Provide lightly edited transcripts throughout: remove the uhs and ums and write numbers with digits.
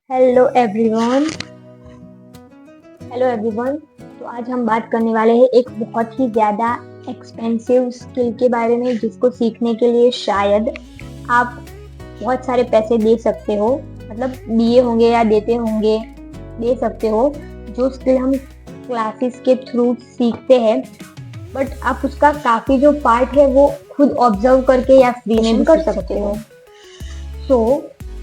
Hello everyone. तो आज हम बात करने वाले हैं एक बहुत ही ज़्यादा एक्सपेंसिव स्किल के बारे में, जिसको सीखने के लिए शायद आप बहुत सारे पैसे दे सकते हो, मतलब दिए होंगे या देते होंगे, दे सकते हो। जो स्किल हम क्लासेस के थ्रू सीखते हैं, बट आप उसका काफ़ी जो पार्ट है वो खुद ऑब्जर्व करके या फ्री में भी कर सकते हो। तो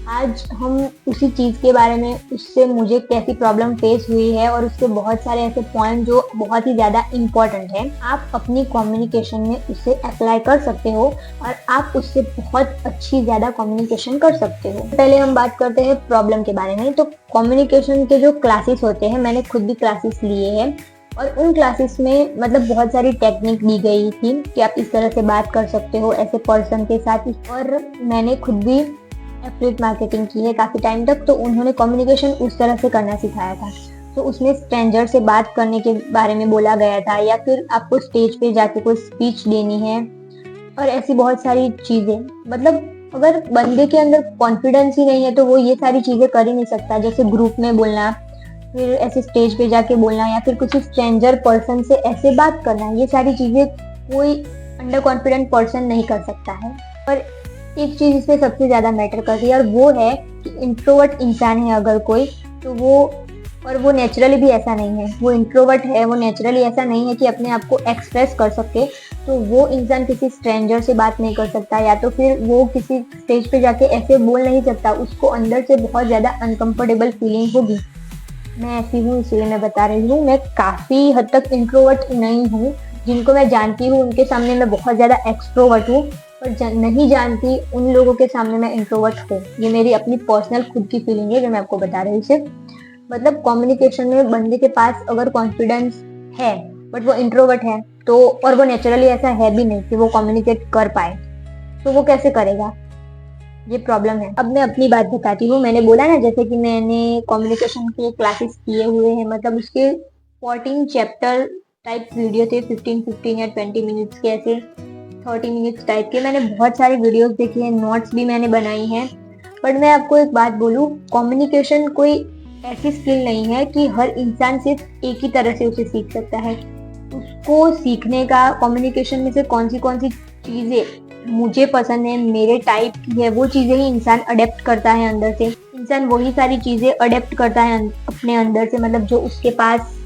आज हम उसी चीज़ के बारे में, उससे मुझे कैसी प्रॉब्लम फेस हुई है और उसके बहुत सारे ऐसे पॉइंट जो बहुत ही ज़्यादा इम्पोर्टेंट है, आप अपनी कम्युनिकेशन में उसे अप्लाई कर सकते हो और आप उससे बहुत अच्छी ज़्यादा कम्युनिकेशन कर सकते हो। पहले हम बात करते हैं प्रॉब्लम के बारे में। तो कम्युनिकेशन के जो क्लासेस होते हैं, मैंने खुद भी क्लासेस लिए हैं और उन क्लासेस में मतलब बहुत सारी टेक्निक दी गई थी कि आप इस तरह से बात कर सकते हो ऐसे पर्सन के साथ। और मैंने खुद भी एफिलिएट मार्केटिंग की है काफ़ी टाइम तक, तो उन्होंने कम्युनिकेशन उस तरह से करना सिखाया था। तो उसमें स्ट्रेंजर से बात करने के बारे में बोला गया था, या फिर आपको स्टेज पे जाके कोई स्पीच देनी है और ऐसी बहुत सारी चीज़ें। मतलब अगर बंदे के अंदर कॉन्फिडेंस ही नहीं है तो वो ये सारी चीज़ें कर ही नहीं सकता, जैसे ग्रुप में बोलना, फिर ऐसे स्टेज पे जाके बोलना, या फिर किसी स्ट्रेंजर पर्सन से ऐसे बात करना। ये सारी चीज़ें कोई अंडर कॉन्फिडेंट पर्सन नहीं कर सकता है। और एक चीज इसमें सबसे ज्यादा मैटर करती है और वो है कि इंट्रोवर्ट इंसान है अगर कोई, तो वो नेचुरली भी ऐसा नहीं है, वो इंट्रोवर्ट है, वो नेचुरली ऐसा नहीं है कि अपने आप को एक्सप्रेस कर सके, तो वो इंसान किसी स्ट्रेंजर से बात नहीं कर सकता, या तो फिर वो किसी स्टेज पे जाके ऐसे बोल नहीं सकता। उसको अंदर से बहुत ज्यादा अनकंफर्टेबल फीलिंग होगी। मैं ऐसी हूँ, इसीलिए मैं बता रही हूँ। मैं काफी हद तक इंट्रोवर्ट नहीं हूँ, जिनको मैं जानती हूँ उनके सामने मैं बहुत ज्यादा एक्सट्रोवर्ट हूँ, पर नहीं जानती उन लोगों के सामने मैं इंट्रोवर्ट हूँ। ये मेरी अपनी पर्सनल खुद की फीलिंग है जो मैं आपको बता रही हूँ सिर्फ। मतलब कम्युनिकेशन में बंदे के पास अगर कॉन्फिडेंस है बट वो इंट्रोवर्ट है, तो और वो नेचुरली ऐसा है भी नहीं कि वो कम्युनिकेट कर पाए, तो वो कैसे करेगा? ये प्रॉब्लम है। अब मैं अपनी बात बताती हूँ। मैंने बोला ना, जैसे कि मैंने कम्युनिकेशन के क्लासेस किए हुए हैं, मतलब उसके 14 चैप्टर टाइप वीडियो थे, 15 या 20 मिनट्स के, ऐसे 30 मिनट्स टाइप के। मैंने बहुत सारे वीडियोस देखे हैं, नोट्स भी मैंने बनाई हैं। बट मैं आपको एक बात बोलूँ, कम्युनिकेशन कोई ऐसी स्किल नहीं है कि हर इंसान सिर्फ एक ही तरह से उसे सीख सकता है। उसको सीखने का, कम्युनिकेशन में से कौन सी चीजें मुझे पसंद है, मेरे टाइप की है, वो चीजें ही इंसान अडेप्ट करता है अंदर से। इंसान वही सारी चीजें अडेप्ट करता है अपने अंदर से, मतलब जो उसके पास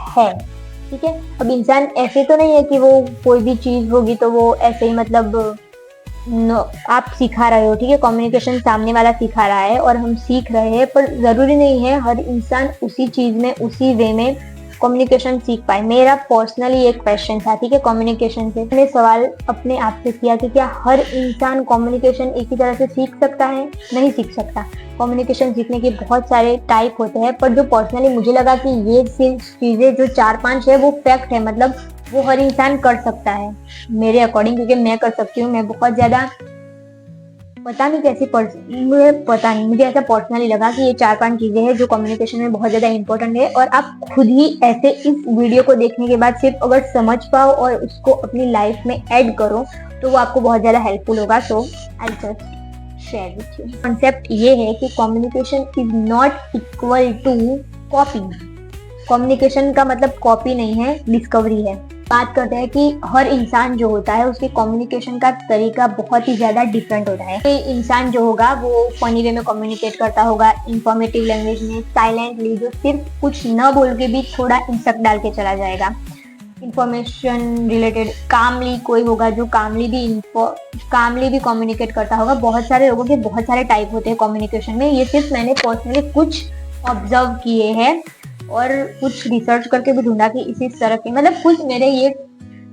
है। ठीक है। अब इंसान ऐसे तो नहीं है कि वो कोई भी चीज होगी तो वो ऐसे ही, मतलब आप सिखा रहे हो, ठीक है, कम्युनिकेशन सामने वाला सिखा रहा है और हम सीख रहे हैं, पर जरूरी नहीं है हर इंसान उसी चीज में, उसी वे में कम्युनिकेशन सीख पाए। मेरा पर्सनली एक क्वेश्चन था, ठीक है, कम्युनिकेशन से मैंने सवाल अपने आप से किया कि क्या हर इंसान कम्युनिकेशन एक ही तरह से सीख सकता है? नहीं सीख सकता। कम्युनिकेशन सीखने के बहुत सारे टाइप होते हैं, पर जो पर्सनली मुझे लगा कि ये चीजें जो 4-5 है वो फैक्ट है, मतलब वो हर इंसान कर सकता है मेरे अकॉर्डिंग, क्योंकि मैं कर सकती हूँ। मैं बहुत ज्यादा, पता नहीं कैसी मुझे पता नहीं, मुझे ऐसा पर्सनली लगा कि ये 4-5 चीजें हैं जो कम्युनिकेशन में बहुत ज्यादा इंपॉर्टेंट है। और आप खुद ही ऐसे इस वीडियो को देखने के बाद सिर्फ अगर समझ पाओ और उसको अपनी लाइफ में ऐड करो, तो वो आपको बहुत ज्यादा हेल्पफुल होगा। So I just share with you. Concept ये है कि communication is not equal to copy. Communication का मतलब कॉपी नहीं है, डिस्कवरी है। बात करते हैं कि हर इंसान जो होता है उसके कम्युनिकेशन का तरीका बहुत ही ज्यादा डिफरेंट होता है। कोई इंसान जो होगा वो फनी वे में कम्युनिकेट करता होगा, इंफॉर्मेटिव लैंग्वेज में, साइलेंटली, जो सिर्फ कुछ न बोल के भी थोड़ा इंसर्ट डाल के चला जाएगा। इंफॉर्मेशन रिलेटेड कामली कोई होगा जो कामली भी कम्युनिकेट करता होगा। बहुत सारे लोगों के बहुत सारे टाइप होते हैं कम्युनिकेशन में। ये सिर्फ मैंने पर्सनली कुछ ऑब्जर्व किए हैं और कुछ रिसर्च करके भी ढूंढा कि इसी तरह के, मतलब कुछ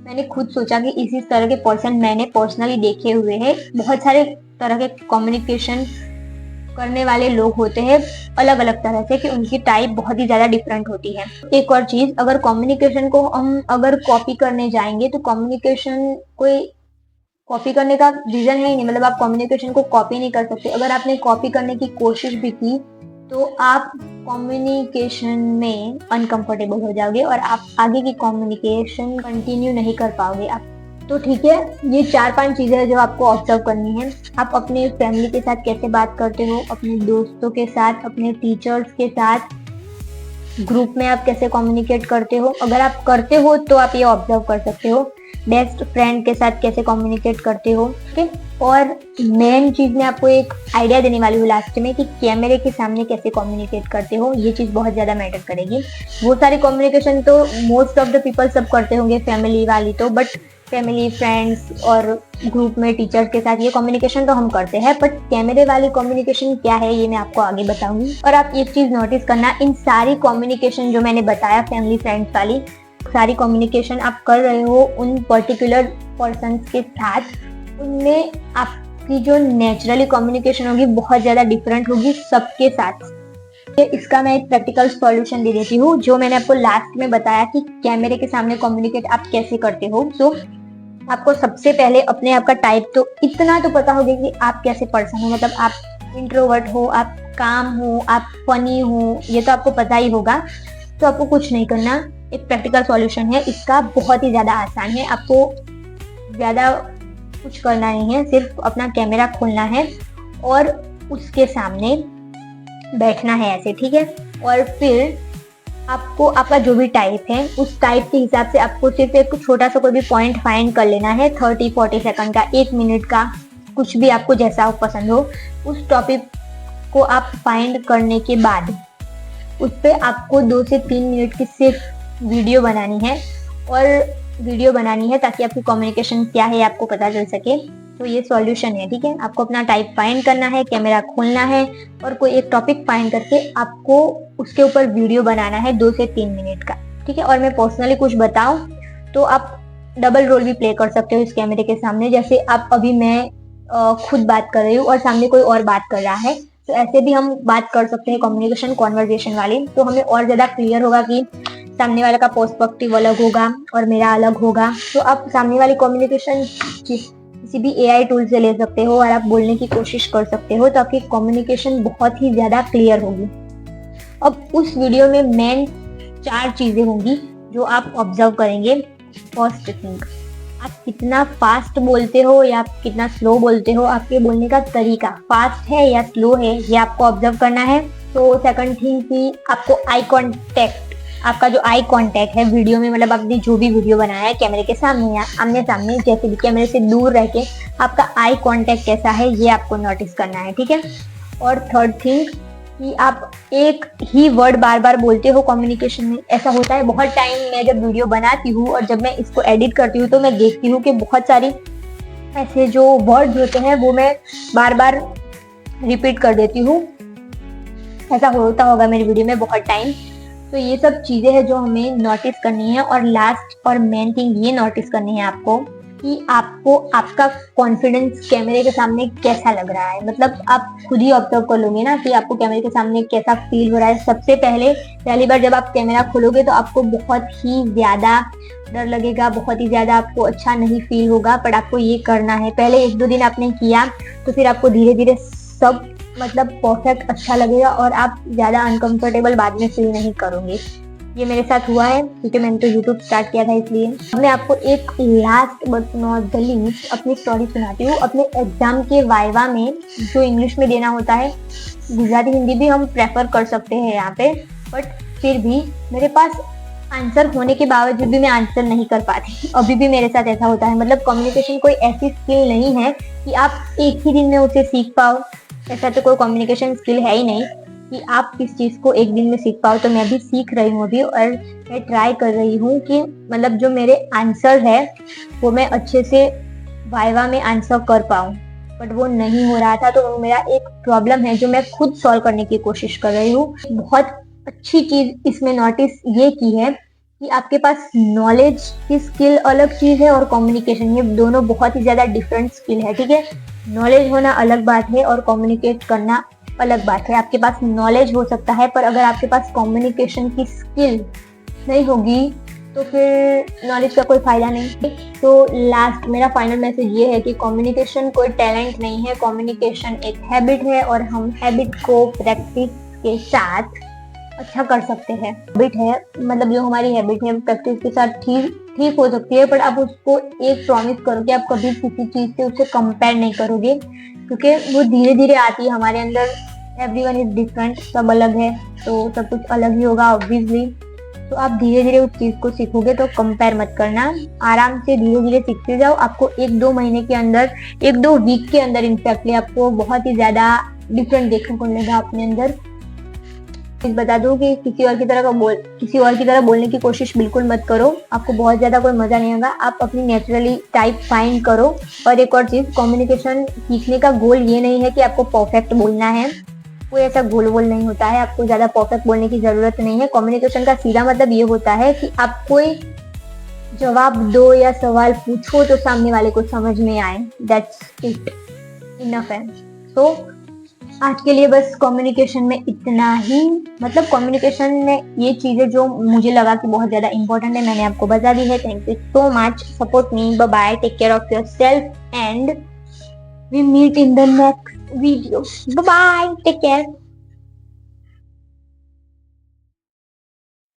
मैंने खुद सोचा कि इसी तरह के पर्सन मैंने पर्सनली देखे हुए हैं। बहुत सारे तरह के कम्युनिकेशन करने वाले लोग होते हैं अलग अलग तरह से, कि उनकी टाइप बहुत ही ज्यादा डिफरेंट होती है। एक और चीज, अगर कम्युनिकेशन को हम अगर कॉपी करने जाएंगे तो कम्युनिकेशन कोई कॉपी करने का रीजन है ही नहीं। मतलब आप कम्युनिकेशन को कॉपी नहीं कर सकते। अगर आपने कॉपी करने की कोशिश भी की तो आप कम्युनिकेशन में अनकंफर्टेबल हो जाओगे और आप आगे की कम्युनिकेशन कंटिन्यू नहीं कर पाओगे। आप तो ठीक है, ये 4-5 चीजें हैं जो आपको ऑब्जर्व करनी है। आप अपने फैमिली के साथ कैसे बात करते हो, अपने दोस्तों के साथ, अपने टीचर्स के साथ, ग्रुप में आप कैसे कम्युनिकेट करते हो। अगर आप करते हो तो आप ये ऑब्जर्व कर सकते हो। बेस्ट फ्रेंड के साथ कैसे कम्युनिकेट करते हो, ठीक है। और मेन चीज मैं आपको एक आइडिया देने वाली हूँ लास्ट में कि कैमरे के सामने कैसे कम्युनिकेट करते हो। ये चीज बहुत ज्यादा मैटर करेगी। वो सारी कम्युनिकेशन तो मोस्ट ऑफ द पीपल सब करते होंगे, फैमिली वाली तो, बट फैमिली, फ्रेंड्स और ग्रुप में टीचर्स के साथ ये कम्युनिकेशन तो हम करते हैं, बट कैमरे वाली कम्युनिकेशन क्या है ये मैं आपको आगे बताऊंगी। और आप एक चीज नोटिस करना, इन सारी कम्युनिकेशन जो मैंने बताया फैमिली फ्रेंड्स वाली, सारी कम्युनिकेशन आप कर रहे हो उन पर्टिकुलर पर्सन के साथ, उनमें आपकी जो नेचुरली कम्युनिकेशन होगी बहुत ज्यादा डिफरेंट होगी सबके साथ। इसका मैं एक प्रैक्टिकल सॉल्यूशन दे देती हूँ, जो मैंने आपको लास्ट में बताया कि कैमरे के सामने कम्युनिकेट आप कैसे करते हो। तो आपको सबसे पहले अपने आप का टाइप तो इतना तो पता होगा कि आप कैसे पर्सन हो, मतलब आप इंट्रोवर्ट हो, आप काम हो, आप फनी हो, ये तो आपको पता ही होगा। तो आपको कुछ नहीं करना, एक प्रैक्टिकल सॉल्यूशन है इसका, बहुत ही ज्यादा आसान है। आपको ज्यादा कुछ करना नहीं है, सिर्फ अपना कैमरा खोलना है और उसके सामने बैठना है ऐसे, ठीक है। और फिर आपको आपका जो भी टाइप है उस टाइप के हिसाब से आपको सिर्फ एक छोटा सा कोई भी पॉइंट फाइंड कर लेना है, 30-40 सेकंड का, 1 मिनट का, कुछ भी आपको जैसा पसंद हो। उस टॉपिक को आप फाइंड करने के बाद उस पर आपको 2 से 3 मिनट की सिर्फ वीडियो बनानी है, और वीडियो बनानी है ताकि आपकी कम्युनिकेशन क्या है आपको पता चल सके। तो ये सॉल्यूशन है, ठीक है। आपको अपना टाइप फाइंड करना है, कैमरा खोलना है और कोई एक टॉपिक फाइंड करके आपको उसके ऊपर वीडियो बनाना है 2 से 3 मिनट का, ठीक है। और मैं पर्सनली कुछ बताऊं तो आप डबल रोल भी प्ले कर सकते हो इस कैमरे के सामने। जैसे आप अभी मैं खुद बात कर रही हूँ और सामने कोई और बात कर रहा है, तो ऐसे भी हम बात कर सकते हैं कम्युनिकेशन कॉन्वर्जेशन वाली। तो हमें और ज्यादा क्लियर होगा कि सामने वाले का पर्सपेक्टिव अलग होगा और मेरा अलग होगा। तो आप सामने वाली कम्युनिकेशन किसी भी AI टूल से ले सकते हो और आप बोलने की कोशिश कर सकते हो, तो आपकी कम्युनिकेशन बहुत ही ज्यादा क्लियर होगी। अब उस वीडियो में मेन 4 चीजें होंगी जो आप ऑब्जर्व करेंगे। फर्स्ट थिंग, आप कितना फास्ट बोलते हो या आप कितना स्लो बोलते हो, आपके बोलने का तरीका फास्ट है या स्लो है, ये आपको ऑब्जर्व करना है। तो सेकंड थिंग कि आपको आई कॉन्टेक्ट, आपका जो आई कांटेक्ट है वीडियो में, मतलब आपने जो भी वीडियो बनाया है कैमरे के सामने या आमने सामने, जैसे भी कैमरे से दूर रह के आपका आई कांटेक्ट कैसा है ये आपको नोटिस करना है, ठीक है। और थर्ड थिंग कि आप एक ही वर्ड बार बार बोलते हो कम्युनिकेशन में। ऐसा होता है बहुत टाइम, मैं जब वीडियो बनाती हूँ और जब मैं इसको एडिट करती हूँ तो मैं देखती हूँ कि बहुत सारी ऐसे जो वर्ड्स होते हैं वो मैं बार बार रिपीट कर देती हूँ। ऐसा होता होगा मेरी वीडियो में बहुत टाइम। तो ये सब चीजें हैं जो हमें नोटिस करनी है। और लास्ट और मेन थिंग ये नोटिस करनी है आपको कि आपको आपका कॉन्फिडेंस कैमरे के सामने कैसा लग रहा है। मतलब आप खुद ही ऑब्जर्व कर लोगे ना कि आपको कैमरे के सामने कैसा फील हो रहा है। सबसे पहली बार जब आप कैमरा खोलोगे तो आपको बहुत ही ज्यादा डर लगेगा, बहुत ही ज्यादा आपको अच्छा नहीं फील होगा, पर आपको ये करना है। पहले 1-2 दिन आपने किया तो फिर आपको धीरे धीरे सब मतलब परफेक्ट अच्छा लगेगा और आप ज्यादा अनकंफर्टेबल बाद में फील नहीं करोगे। ये मेरे साथ हुआ है क्योंकि मैंने तो यूट्यूब स्टार्ट किया था इसलिए। अब मैं आपको एक last but not the least अपनी स्टोरी सुनाती हूँ। अपने एग्जाम के वाइवा में जो इंग्लिश में देना होता है, गुजराती हिंदी भी हम प्रेफर कर सकते हैं यहाँ पे, बट फिर भी मेरे पास आंसर होने के बावजूद भी मैं आंसर नहीं कर पाती। अभी भी मेरे साथ ऐसा होता है। मतलब कम्युनिकेशन कोई ऐसी स्किल नहीं है कि आप एक ही दिन में उसे सीख पाओ। ऐसा तो कोई कम्युनिकेशन स्किल है ही नहीं कि आप किस चीज को एक दिन में सीख पाओ। तो मैं भी सीख रही हूँ अभी और मैं ट्राई कर रही हूँ कि मतलब जो मेरे आंसर है वो मैं अच्छे से वाइवा में आंसर कर पाऊँ, बट वो नहीं हो रहा था। तो मेरा एक प्रॉब्लम है जो मैं खुद सॉल्व करने की कोशिश कर रही हूँ। बहुत अच्छी चीज इसमें नोटिस ये की है कि आपके पास नॉलेज की स्किल अलग चीज है और कम्युनिकेशन, ये दोनों बहुत ही ज्यादा डिफरेंट स्किल है, ठीक है। नॉलेज होना अलग बात है और कम्युनिकेट करना अलग बात है। आपके पास नॉलेज हो सकता है पर अगर आपके पास कम्युनिकेशन की स्किल नहीं होगी तो फिर नॉलेज का कोई फायदा नहीं। तो लास्ट मेरा फाइनल मैसेज ये है कि कम्युनिकेशन कोई टैलेंट नहीं है, कम्युनिकेशन एक हैबिट है और हम हैबिट को प्रैक्टिस के साथ अच्छा कर सकते हैं। हैबिट है मतलब जो हमारी हैबिट है प्रैक्टिस के साथ ठीक ठीक हो सकती है, पर आप उसको एक प्रॉमिस करो कि आप कभी किसी चीज से उसे कंपेयर नहीं करोगे, क्योंकि वो धीरे धीरे आती है हमारे अंदर। एवरीवन इज डिफरेंट, सब अलग है, तो सब कुछ अलग ही होगा ऑब्वियसली। तो आप धीरे धीरे उस चीज को सीखोगे, तो कंपेयर मत करना, आराम से धीरे धीरे सीखते जाओ। आपको 1-2 महीने के अंदर, 1-2 वीक के अंदर इनफैक्टली आपको बहुत ही ज्यादा डिफरेंट देखने को मिलेगा अपने अंदर। बता दूं कि किसी और की तरह बोलने की कोशिश बिल्कुल मत करो, आपको बहुत ज्यादा कोई मजा नहीं आएगा। आप अपनी नेचुरली टाइप फाइंड करो। और एक और चीज, कम्युनिकेशन सीखने का गोल ये नहीं है कि आपको परफेक्ट बोलना है, कोई ऐसा गोल वोल नहीं होता है, आपको ज्यादा परफेक्ट बोलने की जरूरत नहीं है। कम्युनिकेशन का सीधा मतलब ये होता है कि आप कोई जवाब दो या सवाल पूछो तो सामने वाले को समझ में आए, दैट्स इट, इनफ है। तो आज के लिए बस कम्युनिकेशन में इतना ही। मतलब कम्युनिकेशन में ये चीजें जो मुझे लगा कि बहुत ज्यादा इंपॉर्टेंट है, मैंने आपको बता दी है। Thank you so much, support me, bye bye, take care of yourself and we meet in the next video. Bye bye, take care.